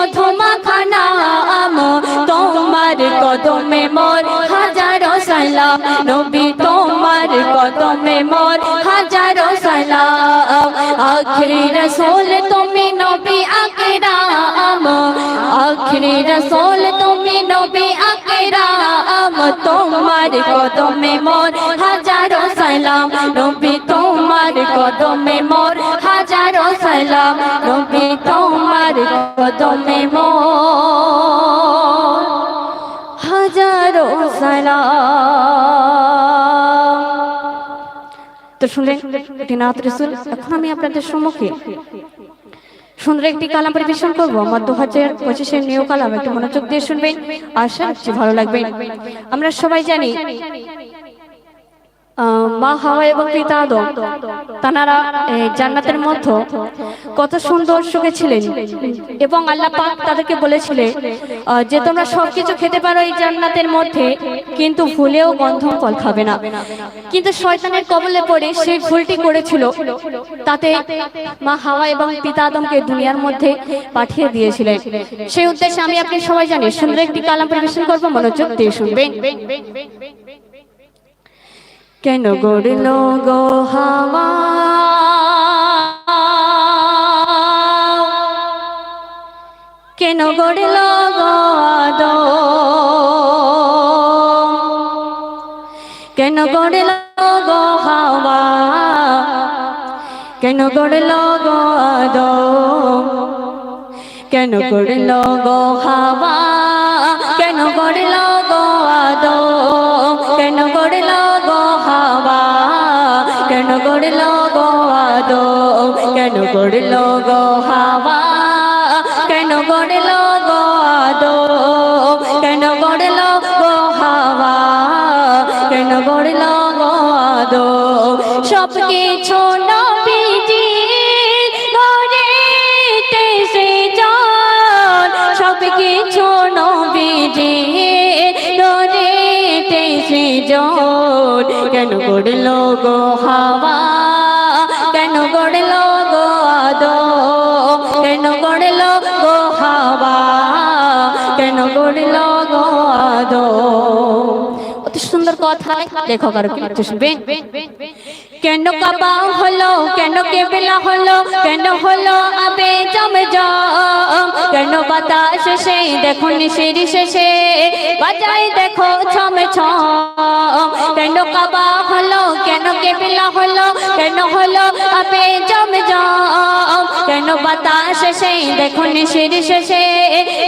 মধুমা খানাম তোমার কদমে মোর হাজারো সালাম নবী তোমার কদমে মোর হাজারো সালাম আখিরি রাসূল তুমি নবী আকরাম আখিরি রাসূল তুমি নবী আকরাম তোমার কদমে মোর হাজারো সালাম নবী তোমার কদমে মোর হাজারো সালাম নবী তোমার কদমে মোর হাজারো সালাম। তো শুনলেন এটি নাত রাসূল। এখন আমি আপনাদের সম্মুখে সুন্দর একটি কালাম পরিবেশন করবো। আমার 2025-এর নিউ কালাম, একটু মনোযোগ দিয়ে শুনবেন, আশা রাখছি ভালো লাগবে। আমরা সবাই জানি মা হাওয়া এবং পিতা আদম তারা জান্নাতের মধ্যে কত সুন্দর সুখে ছিলেন এবং আল্লাহ পাক তাদেরকে বলেছিলেন যে তোমরা সবকিছু খেতে পারো এই জান্নাতের মধ্যে, কিন্তু ভুলেও গন্ধম ফল খাবে না। কিন্তু শয়তানের কবলে পড়ে সেই ভুলটি করেছিল, তাতে মা হাওয়া এবং পিতা আদমকে দুনিয়ার মধ্যে পাঠিয়ে দিয়েছিলেন। সেই উদ্দেশ্যে আমি আপনি সবাই জানি সুন্দর একটি কালাম পরিবেশন করবো, মনোযোগ দিয়ে শুনবেন। কেন গড়ল গো হাওয়া কেন গড়ল গো আদম কেন গড়ল গো হাওয়া কেন গড়ল গো আদম কেন গড়ল গো হাওয়া কেন গড়ল গো আদম কেন গড়ল গো হাওয়া কেন গড়ল গো আদম কেন গড়ল গো হাওয়া কেন গড়ল গো আদম কেন গড়ল গো হাওয়া কেন গড়ল গো আদম সব কিছু নবীজি গড়িতে সেজন সব কিছু নবীজি গড়িতে সেজন কেন গড়ল গো হাওয়া কেন গড়ল গো আদম কেন গড়ল গো হাওয়া কেন গড়ল গো আদম। অতি সুন্দর কথা লেখক আর কি শুনবেন। কেন কাবা হলো কেন কেবলা হলো কেন হলো আবে জমজম কেন বাতাস শেষে দেখো নিশির শেষে বাজায় দেখো ছম ছম কেন কাবা হলো কেন কেবলা হলো কেন হলো আবে জমজম কেন বাতাস শেষে দেখো নিশির শেষে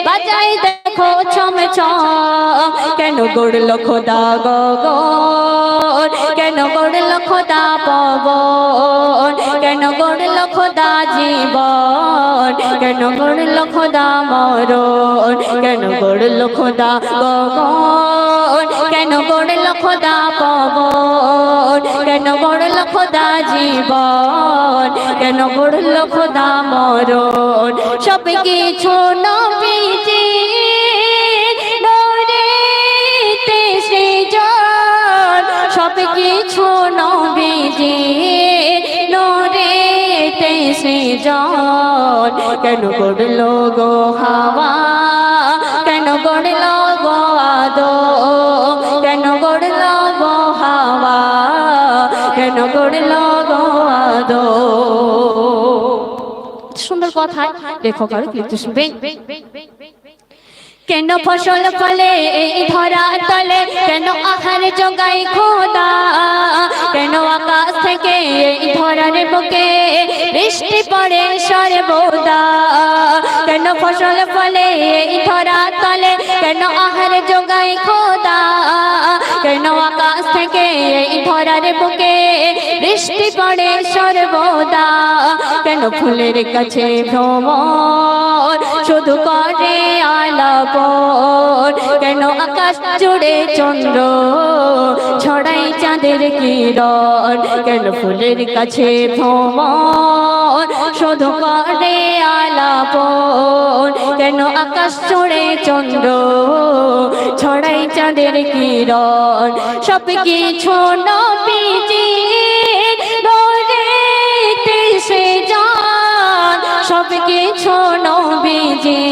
বাজায় দেখো ছম ছম কেন গড়ল খোদা গগন কেন গড়ল খোদা পবন কেন গড়ল খোদা জীবন কেন গড়ল খোদা মরণ কেন গড়ল খোদা গগন কেন গড়ল খোদা পবন কেন গড়ল খোদা জীবন কেন গড়ল খোদা মরণ সব কিছু নবীজি গড়িতে সৃজন সব কিছু নবীজি গড়িতে সৃজন কেন গড়ল গো হাওয়া কেন গড়ল গো আদম কেন গড়ল গো হাওয়া কেন গড়ল গো আদম। সুন্দর কথা লেখক আর লিখতে শুনবেন। কেন ফসল ফলে এই ধরা তলে কেন আহার জোগাই খোদা কেন আকাশ থেকে এই ধরার বুকে বৃষ্টি পড়ে সর্বদা কেন ফসল ফলে এই ধরা তলে কেন আহার জোগাই খোদা কেন আকাশ থেকে এই ধরার বুকে বৃষ্টি পড়ে সর্বদা কেন ফুলের কাছে ভ্রমণ শুধু করে আলাপন কেন আকাশ জুড়ে চন্দ্র ছড়াই চাঁদের কিরণ কেন ফুলের কাছে ভ্রমণ শুধু করে আলাপন কেন আকাশ জুড়ে চন্দ্র ছড়াই চাঁদের কিরণ সব কিছু নবীজি গড়িতে সেজন সব কিছু নবীজি